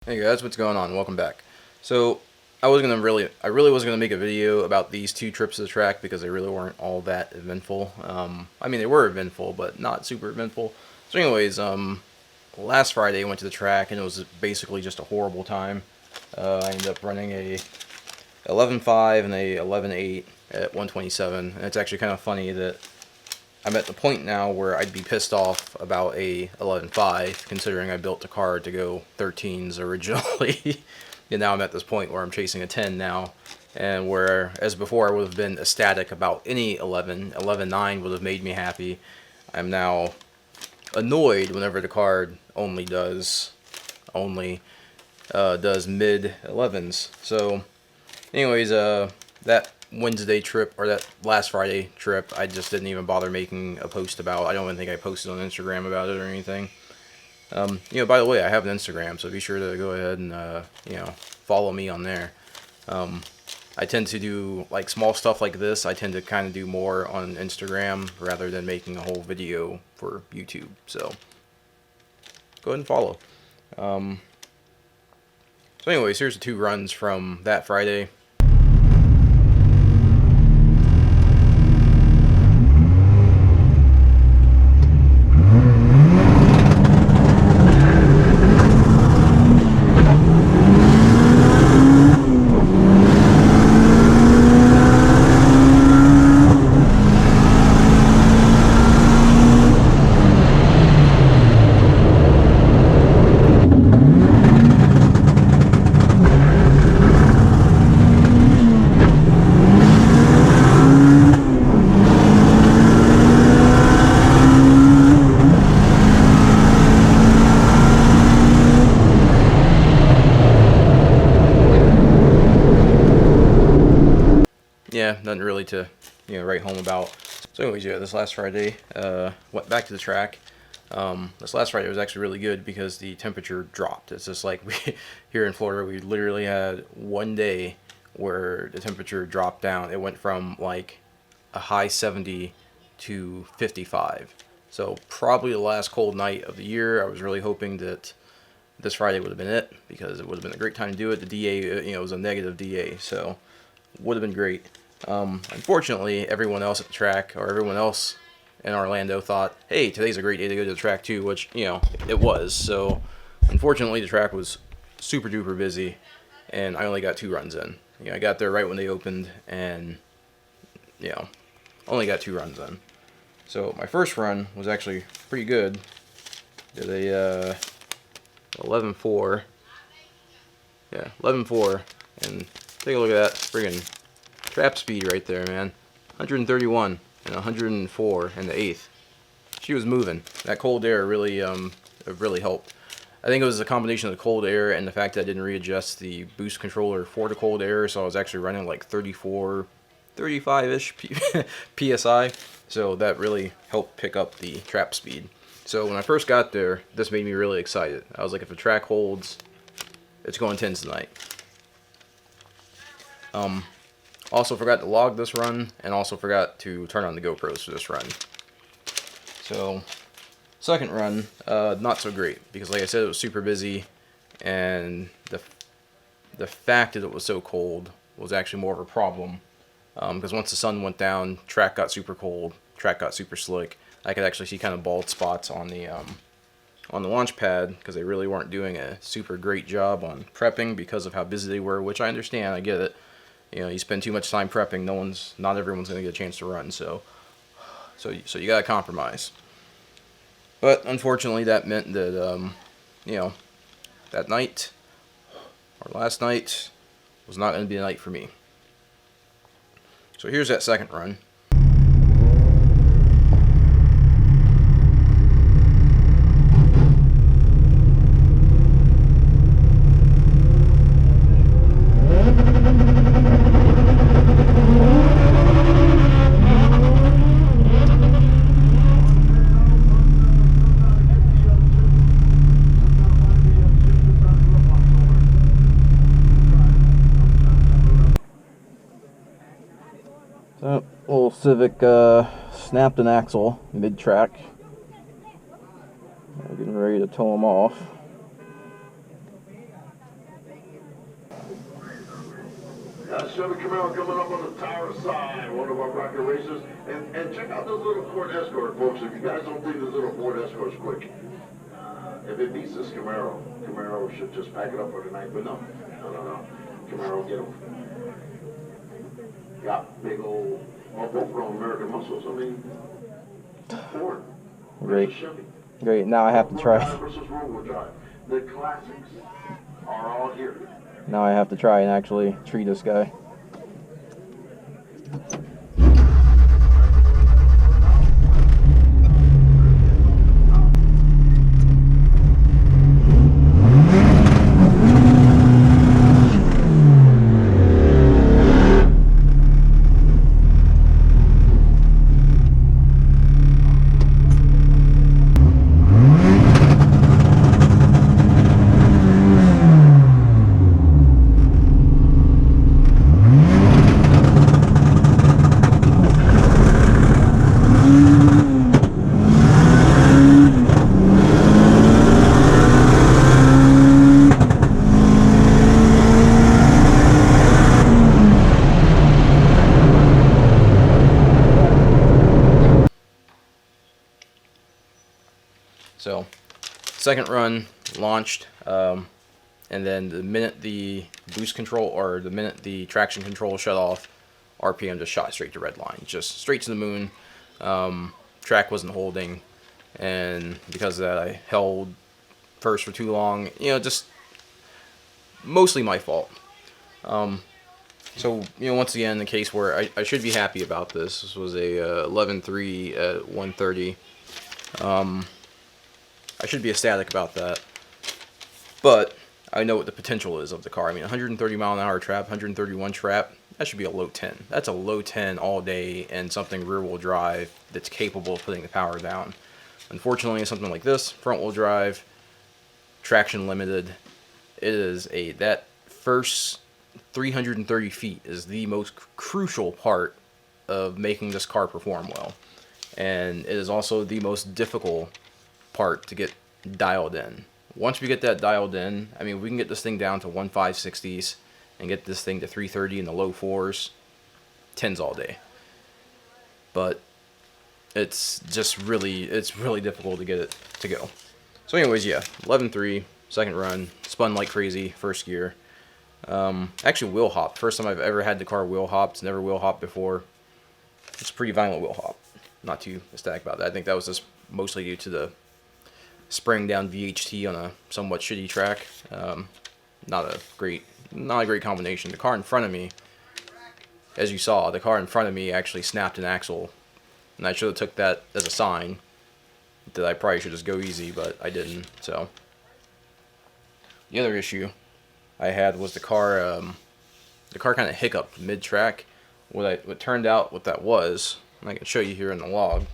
Hey guys, what's going on? Welcome back. So I really was gonna make a video about these two trips to the track because they really weren't all that eventful. I mean they were eventful, but not super eventful. So anyways, last Friday I went to the track and it was basically just a horrible time. I ended up running a 11.5 and a 11.8 at 127, and it's actually kind of funny that I'm at the point now where I'd be pissed off about a 11.5, considering I built the car to go 13s originally. And now I'm at this point where I'm chasing a 10 now, and whereas before I would have been ecstatic about any 11, 11.9 would have made me happy, I'm now annoyed whenever the card only does mid 11s. So anyways, that Wednesday trip, or that last Friday trip, I just didn't even bother making a post about. I don't even think I posted on Instagram about it or anything. By the way, I have an Instagram, so be sure to go ahead and follow me on there. I tend to do like small stuff like this. I tend to kind of do more on Instagram rather than making a whole video for YouTube. So go ahead and follow. So anyways, here's the two runs from that Friday. Yeah, nothing really to write home about. So anyways, yeah, this last Friday went back to the track. This last Friday was actually really good because the temperature dropped. It's just like here in Florida, we literally had one day where the temperature dropped down. It went from like a high 70 to 55. So probably the last cold night of the year. I was really hoping that this Friday would have been it, because it would have been a great time to do it. The DA, it was a negative DA, so would have been great. Unfortunately, everyone else at the track, or everyone else in Orlando, thought, hey, today's a great day to go to the track too, which, it was. So unfortunately, the track was super duper busy, and I only got 2 runs in. I got there right when they opened, and only got 2 runs in. So my first run was actually pretty good. Did a 11.4. Yeah, 11.4, and take a look at that friggin' trap speed right there, man. 131 and 104 in the 8th. She was moving. That cold air really helped. I think it was a combination of the cold air and the fact that I didn't readjust the boost controller for the cold air, so I was actually running like 34, 35-ish PSI. So that really helped pick up the trap speed. So when I first got there, this made me really excited. I was like, if the track holds, it's going 10s tonight. Also forgot to log this run, and also forgot to turn on the GoPros for this run. So, second run, not so great, because like I said, it was super busy, and the fact that it was so cold was actually more of a problem, because once the sun went down, track got super cold, track got super slick. I could actually see kind of bald spots on the launch pad, because they really weren't doing a super great job on prepping because of how busy they were, which I understand, I get it. You spend too much time prepping, not everyone's going to get a chance to run, so you got to compromise. But unfortunately, that meant that that night, or last night, was not going to be a night for me. So here's that second run. So, little Civic snapped an axle mid-track. Getting ready to tow them off. Chevy Camaro coming up on the tower side, one of our rocket racers. And check out this little Ford Escort, folks. If you guys don't think this little Ford Escort's quick, if it beats this Camaro, Camaro should just pack it up for tonight. But no. Camaro get them. Got big old, both from American muscles. I mean, Ford. Great. Chevy. Great. Now I have to try. Versus rear-wheel drive. The classics are all here. Now I have to try and actually treat this guy. So, second run launched, and then the minute the boost control, or the minute the traction control shut off, RPM just shot straight to red line, just straight to the moon. Track wasn't holding, and because of that I held first for too long. You know, just mostly my fault. So, you know, once again, the case where I should be happy about this. This was a 11.3 at 130. I should be ecstatic about that, but I know what the potential is of the car. I mean, 130 mile an hour trap, 131 trap, that should be a low 10. That's a low 10 all day, and something rear wheel drive that's capable of putting the power down. Unfortunately, something like this, front wheel drive, traction limited, it is that first 330 feet is the most crucial part of making this car perform well, and it is also the most difficult part to get dialed in. Once we get that dialed in, I mean, we can get this thing down to 1.560s and get this thing to 330 in the low 4s, 10s all day. But it's really difficult to get it to go. So anyways, yeah, 11.3, second run, spun like crazy, first gear. Actually wheel hop. First time I've ever had the car wheel hop. It's never wheel hopped before. It's a pretty violent wheel hop. Not too ecstatic about that. I think that was just mostly due to the spraying down VHT on a somewhat shitty track. Not a great combination. The car in front of me, as you saw, the car in front of me actually snapped an axle, and I should have took that as a sign that I probably should just go easy, but I didn't. So the other issue I had was the car kind of hiccuped mid-track. What turned out what that was, and I can show you here in the log.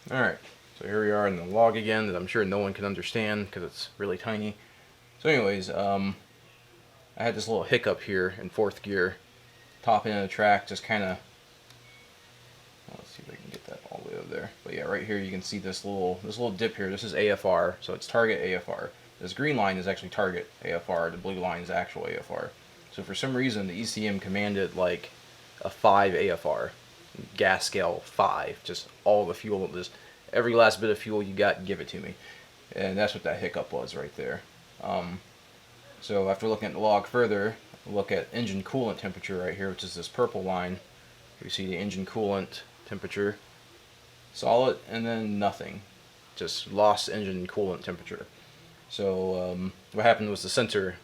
Alright, so here we are in the log again that I'm sure no one can understand because it's really tiny. So anyways, I had this little hiccup here in fourth gear, top end of the track, just kind of, let's see if I can get that all the way over there. But yeah, right here you can see this little dip here. This is AFR, so it's target AFR. This green line is actually target AFR, the blue line is actual AFR. So for some reason the ECM commanded like a 5 AFR. Gas scale 5, just all the fuel, just every last bit of fuel you got, give it to me. And that's what that hiccup was right there. So after looking at the log further, look at engine coolant temperature right here, which is this purple line. You see the engine coolant temperature, solid, and then nothing, just lost engine coolant temperature. So what happened was the sensor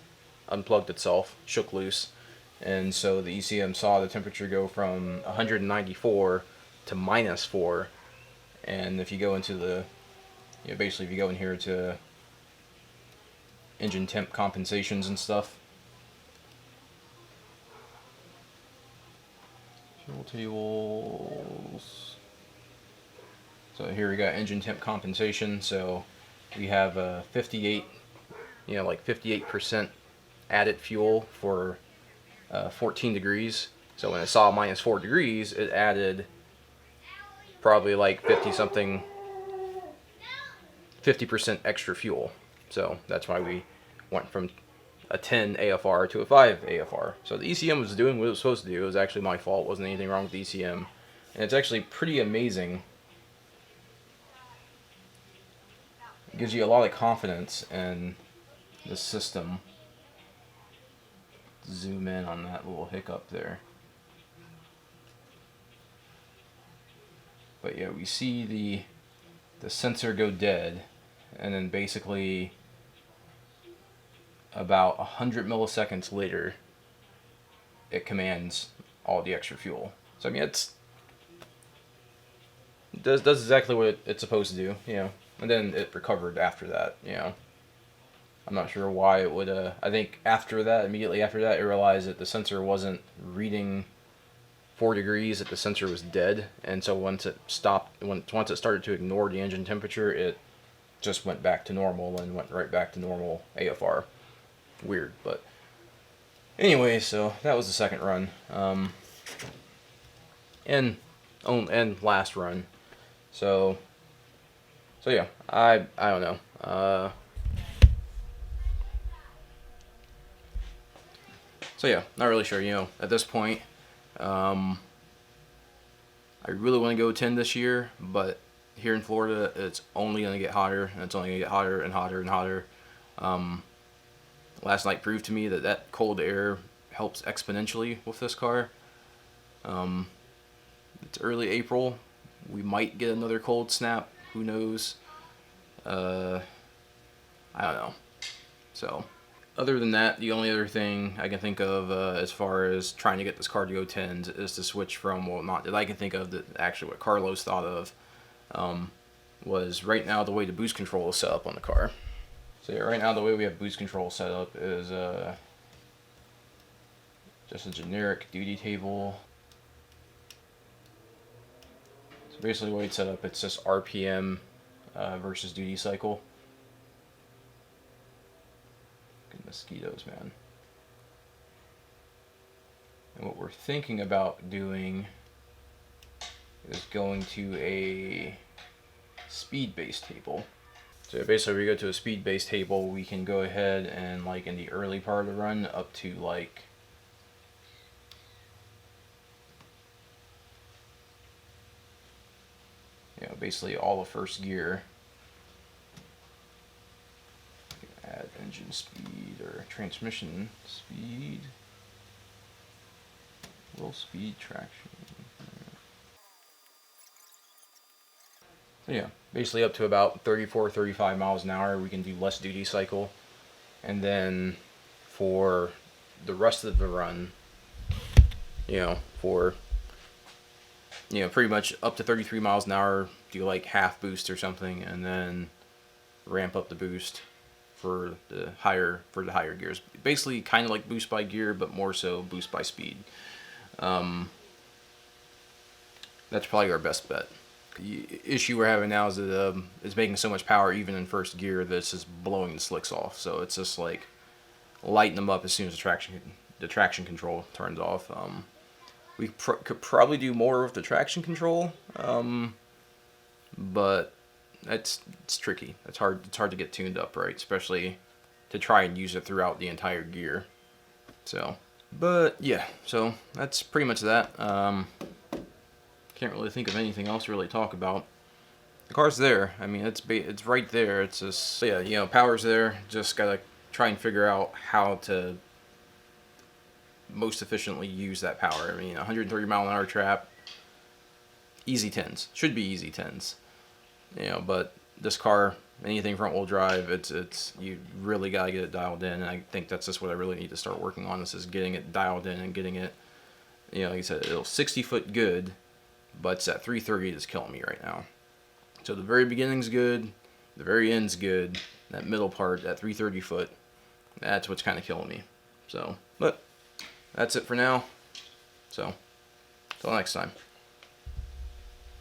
unplugged itself, shook loose, and so the ECM saw the temperature go from 194 to -4. And if you go into the, basically if you go in here to engine temp compensations and stuff, fuel tables. So here we got engine temp compensation. So we have 58, like 58% added fuel for 14 degrees. So when it saw -4 degrees, it added probably like 50% extra fuel. So that's why we went from a 10 AFR to a 5 AFR. So the ECM was doing what it was supposed to do. It was actually my fault. It wasn't anything wrong with the ECM. And it's actually pretty amazing. It gives you a lot of confidence in the system. Zoom in on that little hiccup there. But yeah, we see the sensor go dead, and then basically about 100 milliseconds later, it commands all the extra fuel. So I mean, it does exactly what it's supposed to do, you know. And then it recovered after that, you know. I'm not sure why it would. I think after that, immediately after that, it realized that the sensor wasn't reading 4 degrees, that the sensor was dead, and so once it stopped, once it started to ignore the engine temperature, it just went back to normal and went right back to normal AFR. Weird, but anyway, so that was the second run, and last run. So yeah, I don't know. So yeah, not really sure. You know, at this point, I really want to go 10 this year, but here in Florida, it's only going to get hotter, and it's only going to get hotter and hotter and hotter. Last night proved to me that that cold air helps exponentially with this car. It's early April. We might get another cold snap. Who knows? I don't know. So, other than that, the only other thing I can think of as far as trying to get this car to go 10s is to switch from, well, not that I can think of, that actually what Carlos thought of, was right now the way the boost control is set up on the car. So yeah, right now the way we have boost control set up is just a generic duty table. So basically the way it's set up, it's just RPM versus duty cycle. Good mosquitoes, man. And what we're thinking about doing is going to a speed-based table. So basically, we go to a speed-based table, we can go ahead and, like, in the early part of the run, up to, like, you know, basically all of first gear. Add engine speed or transmission speed. Wheel speed, traction. So yeah, basically up to about 34, 35 miles an hour, we can do less duty cycle. And then for the rest of the run, you know, for, you know, pretty much up to 33 miles an hour, do like half boost or something, and then ramp up the boost for the higher gears. Basically kind of like boost by gear, but more so boost by speed. That's probably our best bet. The issue we're having now is that it's making so much power even in first gear that it's just blowing the slicks off. So it's just like lighten them up as soon as the traction control turns off. We could probably do more with the traction control, but it's tricky. It's hard to get tuned up right, especially to try and use it throughout the entire gear. So, but yeah, so that's pretty much that. Can't really think of anything else to really talk about. The car's there. I mean, it's right there. It's just, yeah, you know, power's there. Just gotta try and figure out how to most efficiently use that power. I mean, 130 mile an hour trap, easy 10s. Should be easy 10s. You know, but this car, anything front wheel drive, it's you really gotta get it dialed in. And I think that's just what I really need to start working on. This is getting it dialed in and getting it, you know, like I said, it'll 60 foot good, but it's at 330 that's killing me right now. So the very beginning's good, the very end's good, that middle part, that 330 foot, that's what's kind of killing me. So, but that's it for now. So, till next time.